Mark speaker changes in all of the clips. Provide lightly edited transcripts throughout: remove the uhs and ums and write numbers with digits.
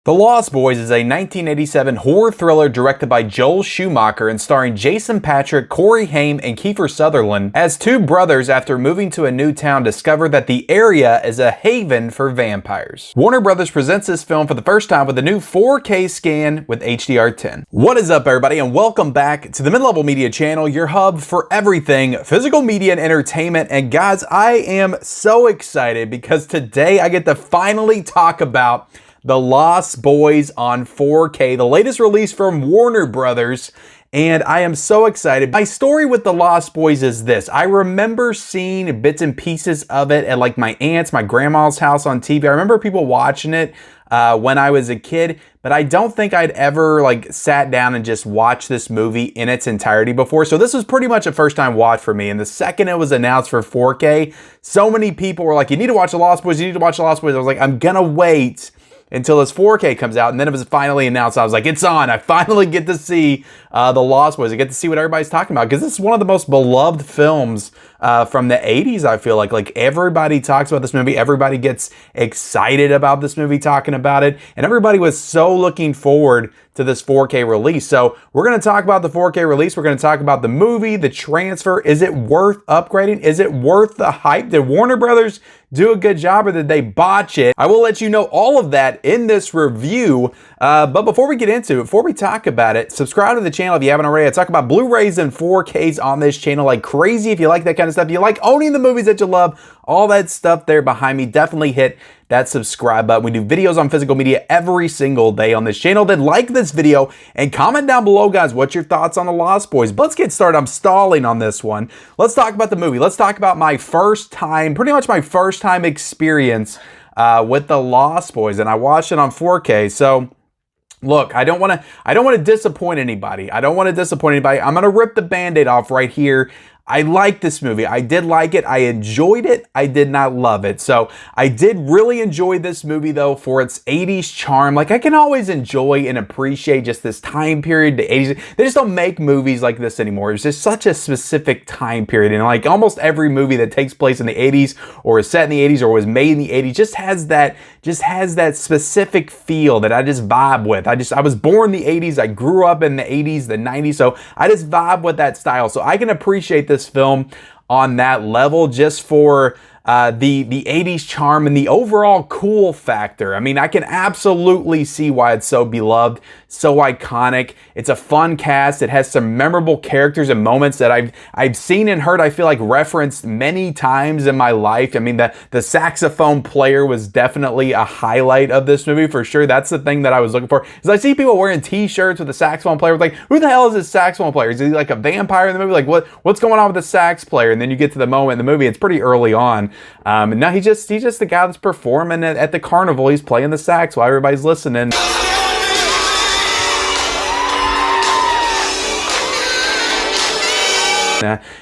Speaker 1: The Lost Boys is a 1987 horror thriller directed by Joel Schumacher and starring Jason Patric, Corey Haim, and Kiefer Sutherland as two brothers after moving to a new town discover that the area is a haven for vampires. Warner Brothers presents this film for the first time with a new 4K scan with HDR10. What is up, everybody, and welcome back to the Mid-Level Media channel, your hub for everything physical media and entertainment. And guys, I am so excited because today I get to finally talk about The Lost Boys on 4K, the latest release from Warner Brothers, and I am so excited. My story with The Lost Boys is this. I remember seeing bits and pieces of it at like my aunt's, my grandma's house on TV. I remember people watching it when I was a kid, but I don't think I'd ever like sat down and just watched this movie in its entirety before. So this was pretty much a first time watch for me. And the second it was announced for 4K, so many people were like, you need to watch The Lost Boys, you need to watch The Lost Boys. I was like, I'm gonna wait until this 4K comes out, and then it was finally announced. I was like, it's on. I finally get to see The Lost Boys. I get to see what everybody's talking about, because this is one of the most beloved films from the 80s, I feel like. Like, everybody talks about this movie. Everybody gets excited about this movie, talking about it, and everybody was so looking forward to this 4K release. So we're going to talk about the 4K release. We're going to talk about the movie, the transfer. Is it worth upgrading? Is it worth the hype? Did Warner Brothers do a good job, or did they botch it? I will let you know all of that in this review. But before we get into it, before we talk about it, subscribe to the channel if you haven't already. I talk about Blu-rays and 4Ks on this channel like crazy. If you like that kind of stuff, you like owning the movies that you love, all that stuff there behind me, definitely hit that subscribe button. We do videos on physical media every single day on this channel. Then like this video and comment down below, guys, what's your thoughts on The Lost Boys. But let's get started. I'm stalling on this one. Let's talk about the movie. Let's talk about my first time, pretty much my first time experience with The Lost Boys, and I watched it on 4K. So look, I don't want to disappoint anybody. I'm going to rip the Band-Aid off right here. I like this movie. I did like it. I enjoyed it. I did not love it. So I did really enjoy this movie, though, for its 80s charm. Like, I can always enjoy and appreciate just this time period, the 80s. They just don't make movies like this anymore. It's just such a specific time period. And like almost every movie that takes place in the 80s or is set in the 80s or was made in the 80s just has that specific feel that I just vibe with. I was born in the 80s. I grew up in the 80s, the 90s. So I just vibe with that style. So I can appreciate this film on that level just for the 80s charm and the overall cool factor. I mean, I can absolutely see why it's so beloved, so iconic. It's a fun cast. It has some memorable characters and moments that I've seen and heard, I feel like, referenced many times in my life. I mean, the saxophone player was definitely a highlight of this movie for sure. That's the thing that I was looking for. Is I see people wearing t-shirts with a saxophone player. Like, who the hell is this saxophone player? Is he like a vampire in the movie? Like, what's going on with the sax player? And then you get to the moment in the movie, it's pretty early on. And now he's just the guy that's performing at the carnival. He's playing the sax while everybody's listening.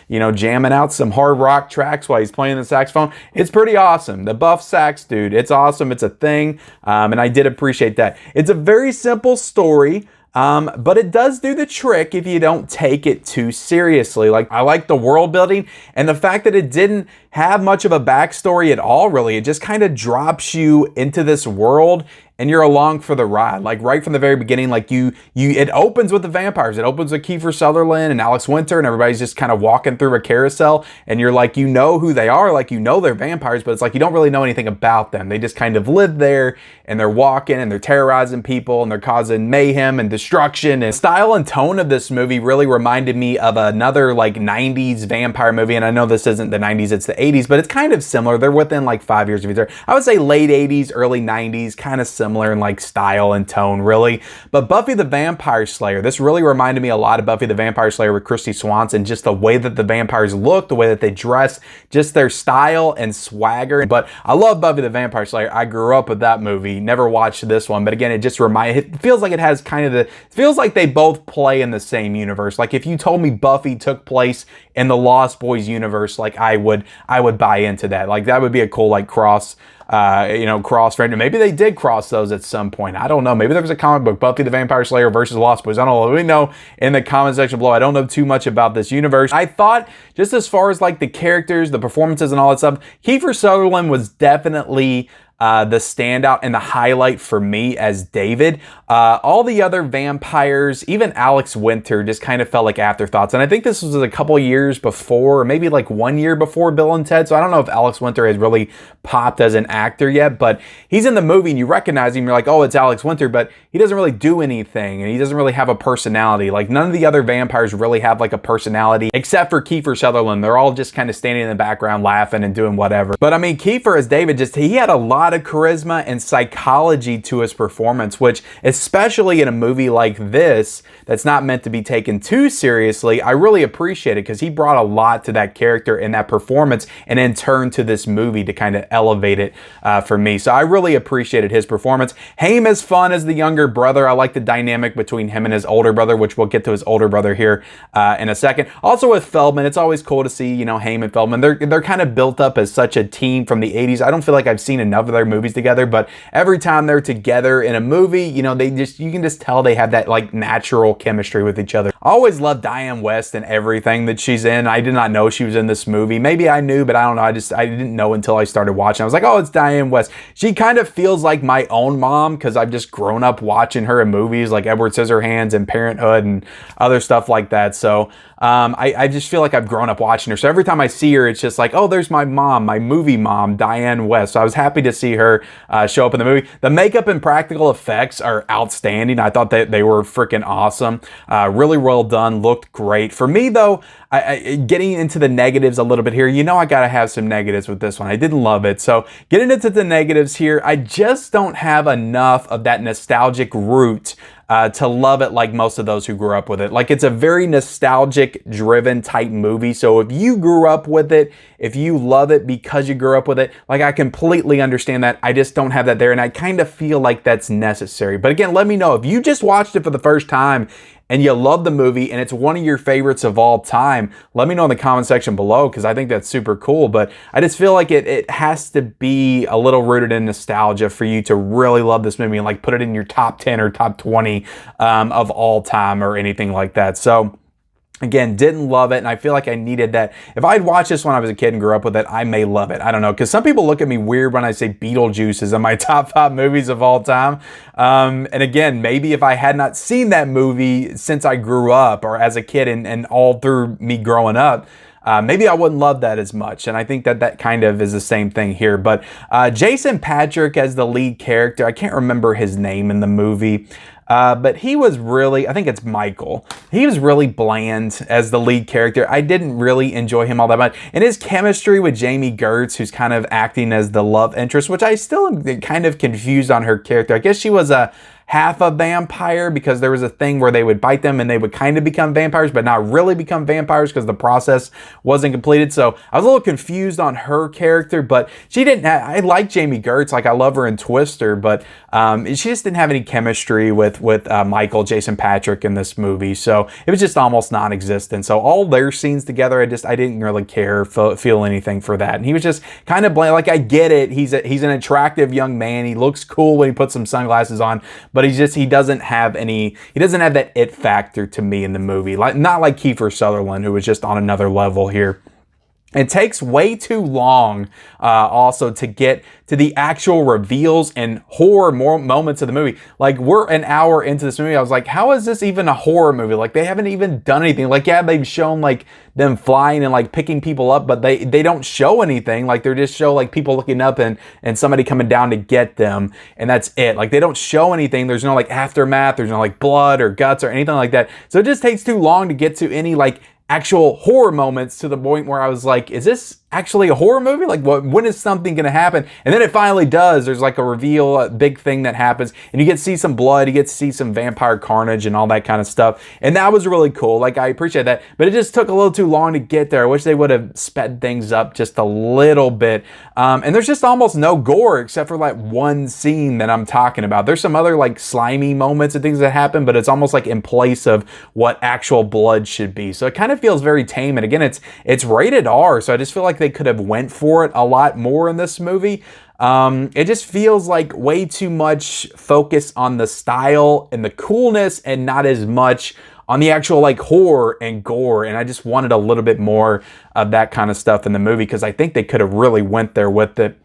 Speaker 1: You know, jamming out some hard rock tracks while he's playing the saxophone. It's pretty awesome. The buff sax dude, it's awesome. It's a thing. And I did appreciate that. It's a very simple story. But it does do the trick if you don't take it too seriously. Like, I like the world building and the fact that it didn't have much of a backstory at all, really. It just kind of drops you into this world and you're along for the ride. Like, right from the very beginning, like it opens with the vampires. It opens with Kiefer Sutherland and Alex Winter, and everybody's just kind of walking through a carousel, and you're like, you know who they are, like, you know they're vampires, but it's like you don't really know anything about them. They just kind of live there, and they're walking, and they're terrorizing people, and they're causing mayhem and destruction. And style and tone of this movie really reminded me of another like 90s vampire movie, and I know this isn't the 90s, it's the 80s, but it's kind of similar. They're within like 5 years of each other. I would say late 80s, early 90s, kind of similar in like style and tone, really. But Buffy the Vampire Slayer, this really reminded me a lot of Buffy the Vampire Slayer with Christy Swanson, just the way that the vampires look, the way that they dress, just their style and swagger. But I love Buffy the Vampire Slayer. I grew up with that movie, never watched this one, but again, it feels like it has kind of it feels like they both play in the same universe. Like, if you told me Buffy took place in the Lost Boys universe, like, I would buy into that. Like, that would be a cool like cross friend. Maybe they did cross those at some point. I don't know. Maybe there was a comic book, Buffy the Vampire Slayer versus Lost Boys. I don't know. Let me know in the comment section below. I don't know too much about this universe. I thought, just as far as like the characters, the performances and all that stuff, Kiefer Sutherland was definitely the standout and the highlight for me as David. All the other vampires, even Alex Winter, just kind of felt like afterthoughts. And I think this was a couple years before, or maybe like 1 year before Bill and Ted. So I don't know if Alex Winter has really popped as an actor yet, but he's in the movie and you recognize him. You're like, oh, it's Alex Winter, but he doesn't really do anything and he doesn't really have a personality. Like none of the other vampires really have like a personality except for Kiefer Sutherland. They're all just kind of standing in the background laughing and doing whatever. But I mean, Kiefer as David, he had a lot of charisma and psychology to his performance, which especially in a movie like this that's not meant to be taken too seriously, I really appreciate it because he brought a lot to that character and that performance, and in turn to this movie to kind of elevate it for me. So I really appreciated his performance. Haim is fun as the younger brother. I like the dynamic between him and his older brother, which we'll get to his older brother here in a second. Also with Feldman, it's always cool to see, you know, Haim and Feldman. They're kind of built up as such a team from the 80s. I don't feel like I've seen enough of their movies together, but every time they're together in a movie, you know, you can just tell they have that like natural chemistry with each other. I always love Diane West and everything that she's in. I did not know she was in this movie. Maybe I knew, but I don't know. I didn't know until I started watching. I was like, oh, it's Diane West. She kind of feels like my own mom because I've just grown up watching her in movies like Edward Scissorhands and Parenthood and other stuff like that. So I just feel like I've grown up watching her. So every time I see her, it's just like, oh, there's my mom, my movie mom, Diane West. So I was happy to see her show up in the movie. The makeup and practical effects are outstanding. I thought that they were freaking awesome. Really well done. Looked great. For me, though, getting into the negatives a little bit here, you know I gotta have some negatives with this one. I didn't love it. So getting into the negatives here, I just don't have enough of that nostalgic root to love it like most of those who grew up with it. Like it's a very nostalgic driven type movie. So if you grew up with it, if you love it because you grew up with it, like I completely understand that. I just don't have that there. And I kind of feel like that's necessary. But again, let me know if you just watched it for the first time and you love the movie and it's one of your favorites of all time, let me know in the comment section below because I think that's super cool. But I just feel like it has to be a little rooted in nostalgia for you to really love this movie and like put it in your top 10 or top 20 of all time or anything like that. So again, didn't love it, and I feel like I needed that. If I'd watched this when I was a kid and grew up with it, I may love it. I don't know, because some people look at me weird when I say Beetlejuice is in my top 5 movies of all time. And again, maybe if I had not seen that movie since I grew up or as a kid and all through me growing up, maybe I wouldn't love that as much. And I think that kind of is the same thing here. But Jason Patric as the lead character, I can't remember his name in the movie. But he was really, I think it's Michael. He was really bland as the lead character. I didn't really enjoy him all that much. And his chemistry with Jamie Gertz, who's kind of acting as the love interest, which I still am kind of confused on her character. I guess she was a half a vampire because there was a thing where they would bite them and they would kind of become vampires, but not really become vampires because the process wasn't completed. So I was a little confused on her character, but she didn't I like Jamie Gertz. Like I love her in Twister, but she just didn't have any chemistry with Michael, Jason Patric in this movie. So it was just almost non-existent. So all their scenes together, I didn't really care, feel anything for that. And he was just kind of bland. Like I get it. He's an attractive young man. He looks cool when he puts some sunglasses on, but he doesn't have that it factor to me in the movie. Not like Kiefer Sutherland, who was just on another level here. It takes way too long also to get to the actual reveals and horror moments of the movie. Like we're an hour into this movie. I was like, how is this even a horror movie? Like they haven't even done anything. Like, yeah, they've shown like them flying and like picking people up, but they don't show anything. Like they just show like people looking up and somebody coming down to get them. And that's it. Like they don't show anything. There's no like aftermath. There's no like blood or guts or anything like that. So it just takes too long to get to any like actual horror moments to the point where I was like, is this actually a horror movie? Like when is something going to happen? And then it finally does. There's like a reveal, a big thing that happens, and you get to see some blood, you get to see some vampire carnage and all that kind of stuff. And that was really cool. Like I appreciate that, but it just took a little too long to get there. I wish they would have sped things up just a little bit. And there's just almost no gore except for like one scene that I'm talking about. There's some other like slimy moments and things that happen, but it's almost like in place of what actual blood should be. So it kind of feels very tame. And again, it's rated R. So I just feel like they could have went for it a lot more in this movie. It just feels like way too much focus on the style and the coolness and not as much on the actual like horror and gore. And I just wanted a little bit more of that kind of stuff in the movie because I think they could have really went there with it.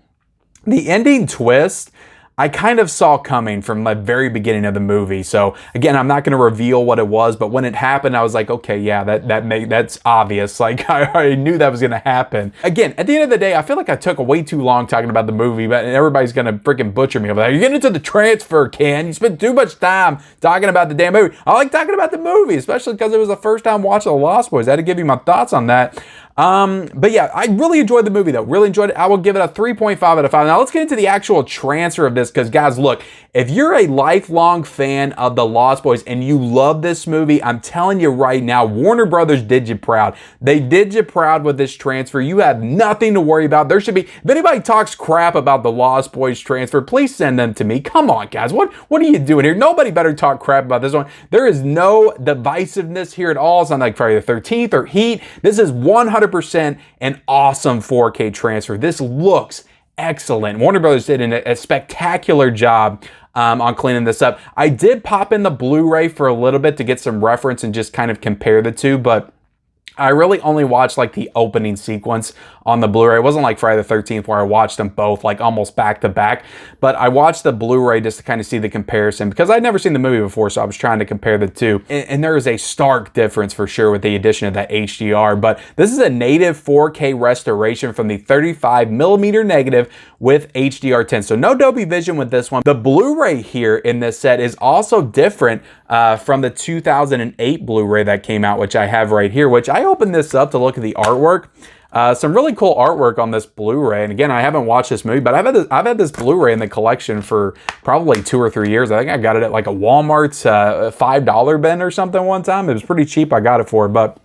Speaker 1: The ending twist, I kind of saw coming from the very beginning of the movie. So again, I'm not going to reveal what it was, but when it happened, I was like, okay, yeah, that's obvious. Like I knew that was going to happen. Again, at the end of the day, I feel like I took way too long talking about the movie, but everybody's going to freaking butcher me over there. You're getting into the transfer, Ken. You spent too much time talking about the damn movie. I like talking about the movie, especially because it was the first time watching The Lost Boys. I had to give you my thoughts on that. But yeah, I really enjoyed the movie though. Really enjoyed it. I will give it a 3.5 out of 5. Now let's get into the actual transfer of this because guys, look, if you're a lifelong fan of The Lost Boys and you love this movie, I'm telling you right now, Warner Brothers did you proud. They did you proud with this transfer. You have nothing to worry about. There should be, if anybody talks crap about The Lost Boys transfer, please send them to me. Come on, guys. What are you doing here? Nobody better talk crap about this one. There is no divisiveness here at all. It's not like Friday the 13th or Heat. This is 100% an awesome 4K transfer. This looks excellent. Warner Brothers did a spectacular job on cleaning this up. I did pop in the Blu-ray for a little bit to get some reference and just kind of compare the two, but I really only watched like the opening sequence on the Blu-ray. It wasn't like Friday the 13th where I watched them both like almost back to back, but I watched the Blu-ray just to kind of see the comparison because I'd never seen the movie before, so I was trying to compare the two. And there is a stark difference for sure with the addition of that HDR, but this is a native 4K restoration from the 35mm negative with HDR10. So no Dolby Vision with this one. The Blu-ray here in this set is also different from the 2008 Blu-ray that came out, which I have right here, which I opened this up to look at the artwork. Some really cool artwork on this Blu-ray. And again, I haven't watched this movie, but I've had this Blu-ray in the collection for probably 2 or 3 years. I think I got it at like a Walmart's $5 bin or something one time. It was pretty cheap. I got it for, but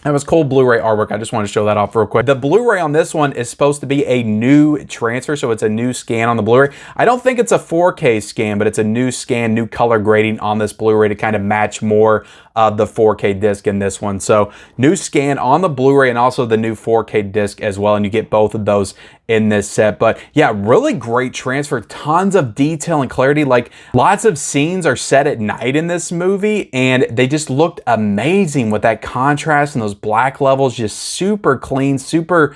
Speaker 1: it was cool Blu-ray artwork. I just want to show that off real quick. The Blu-ray on this one is supposed to be a new transfer, so it's a new scan on the Blu-ray. I don't think it's a 4K scan, but it's a new scan, new color grading on this Blu-ray to kind of match more of the 4K disc in this one. So new scan on the Blu-ray and also the new 4K disc as well, and you get both of those in this set. But yeah, really great transfer, tons of detail and clarity. Like lots of scenes are set at night in this movie and they just looked amazing with that contrast and those black levels, just super clean, super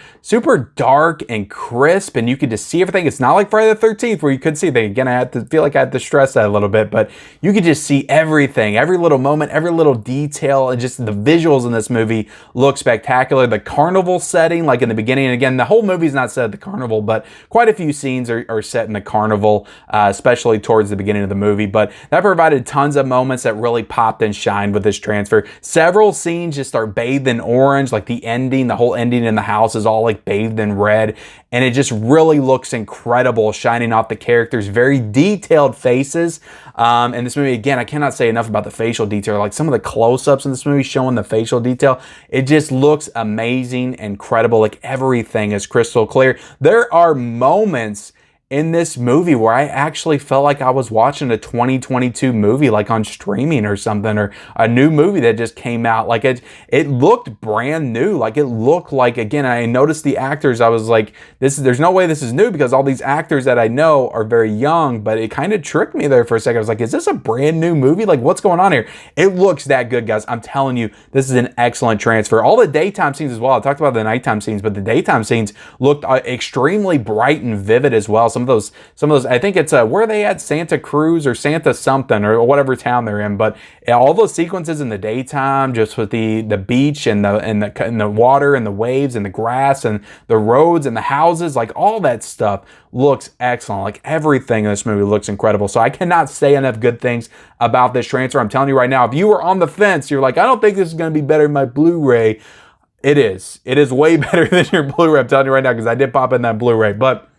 Speaker 1: dark and crisp, and you could just see everything. It's not like Friday the 13th where you could see things. Again, I had to feel like I had to stress that a little bit, but you could just see everything, every little moment, every little detail, and just the visuals in this movie look spectacular. The carnival setting, like in the beginning, and again, the whole movie's not set at the carnival, but quite a few scenes are set in the carnival, especially towards the beginning of the movie. But that provided tons of moments that really popped and shined with this transfer. Several scenes just are bathed in orange, like the ending, the whole ending in the house is all like bathed in red, and it just really looks incredible, shining off the characters, very detailed faces. In this movie, again, I cannot say enough about the facial detail. Like some of the close-ups in this movie showing the facial detail, it just looks amazing, incredible. Like everything is crystal clear. There are moments in this movie where I actually felt like I was watching a 2022 movie, like on streaming or something, or a new movie that just came out. Like it looked brand new. Like it looked like, again, I noticed the actors. I was like, there's no way this is new because all these actors that I know are very young, but it kind of tricked me there for a second. I was like, is this a brand new movie? Like what's going on here? It looks that good, guys. I'm telling you, this is an excellent transfer. All the daytime scenes as well. I talked about the nighttime scenes, but the daytime scenes looked extremely bright and vivid as well. Some of those, I think it's where they at, Santa Cruz or Santa something or whatever town they're in. But all those sequences in the daytime, just with the beach and the water and the waves and the grass and the roads and the houses, like all that stuff looks excellent. Like everything in this movie looks incredible. So I cannot say enough good things about this transfer. I'm telling you right now, if you were on the fence, you're like, I don't think this is going to be better than my Blu-ray. It is. It is way better than your Blu-ray. I'm telling you right now because I did pop in that Blu-ray, but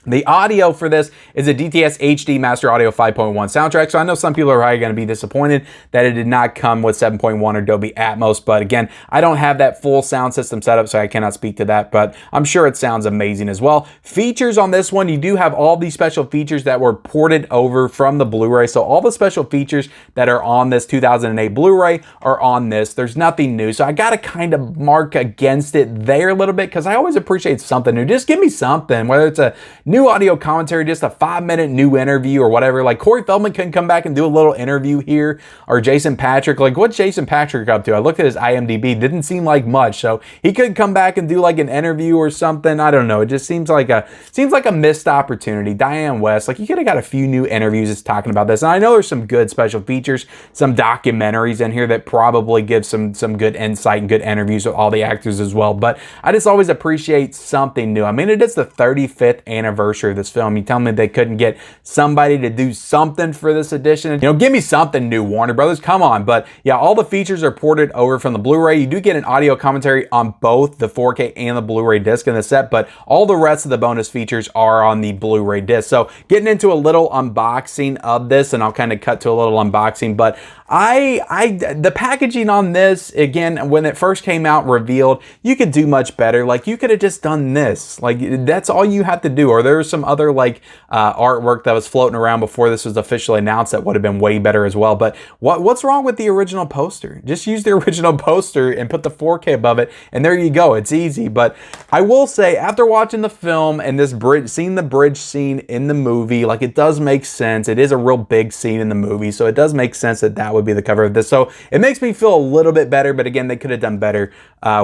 Speaker 1: the audio for this is a DTS HD Master Audio 5.1 soundtrack, so I know some people are probably going to be disappointed that it did not come with 7.1 or Dolby Atmos, but again, I don't have that full sound system set up, so I cannot speak to that, but I'm sure it sounds amazing as well. Features on this one, you do have all these special features that were ported over from the Blu-ray, so all the special features that are on this 2008 Blu-ray are on this. There's nothing new, so I got to kind of mark against it there a little bit, because I always appreciate something new. Just give me something, whether it's a new audio commentary, just a 5-minute new interview or whatever. Like Corey Feldman couldn't come back and do a little interview here, or Jason Patrick. Like what's Jason Patrick up to? I looked at his IMDb, didn't seem like much. So he could come back and do like an interview or something. I don't know. It just seems like a missed opportunity. Diane West, like you could have got a few new interviews that's talking about this. And I know there's some good special features, some documentaries in here that probably give some good insight and good interviews with all the actors as well. But I just always appreciate something new. I mean, it is the 35th anniversary of this film. You tell me they couldn't get somebody to do something for this edition? You know, give me something new, Warner Brothers. Come on. But yeah, all the features are ported over from the Blu-ray. You do get an audio commentary on both the 4K and the Blu-ray disc in the set, but all the rest of the bonus features are on the Blu-ray disc. So getting into a little unboxing of this, and I'll kind of cut to a little unboxing, but the packaging on this, again, when it first came out revealed, you could do much better. Like you could have just done this. Like that's all you have to do. Or there was some other like artwork that was floating around before this was officially announced that would have been way better as well. But what's wrong with the original poster? Just use the original poster and put the 4K above it, and there you go. It's easy. But I will say, after watching the film and this bridge, seeing the bridge scene in the movie, like it does make sense. It is a real big scene in the movie, so it does make sense that would be the cover of this. So it makes me feel a little bit better, but again, they could have done better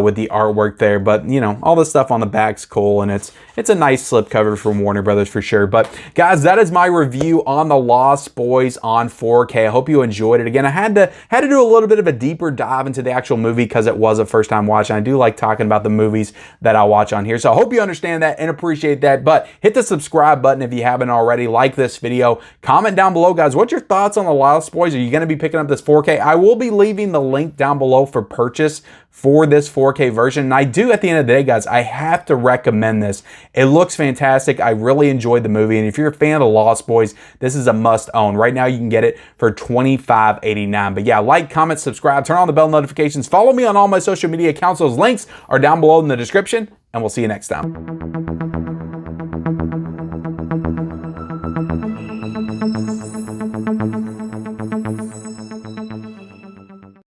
Speaker 1: with the artwork there. But you know, all the stuff on the back's cool, and it's a nice slipcover from Warner Brothers for sure. But guys, that is my review on The Lost Boys on 4K. I hope you enjoyed it. Again, I had to do a little bit of a deeper dive into the actual movie because it was a first time watch, and I do like talking about the movies that I watch on here. So I hope you understand that and appreciate that. But hit the subscribe button if you haven't already. Like this video. Comment down below, guys. What's your thoughts on The Lost Boys? Are you going to be picking up this 4K? I will be leaving the link down below for purchase for this 4K version. And I do, at the end of the day, guys, I have to recommend this. It looks fantastic. I really enjoyed the movie. And if you're a fan of The Lost Boys, this is a must own. Right now, you can get it for $25.89. But yeah, like, comment, subscribe, turn on the bell notifications. Follow me on all my social media accounts. Those links are down below in the description. And we'll see you next time.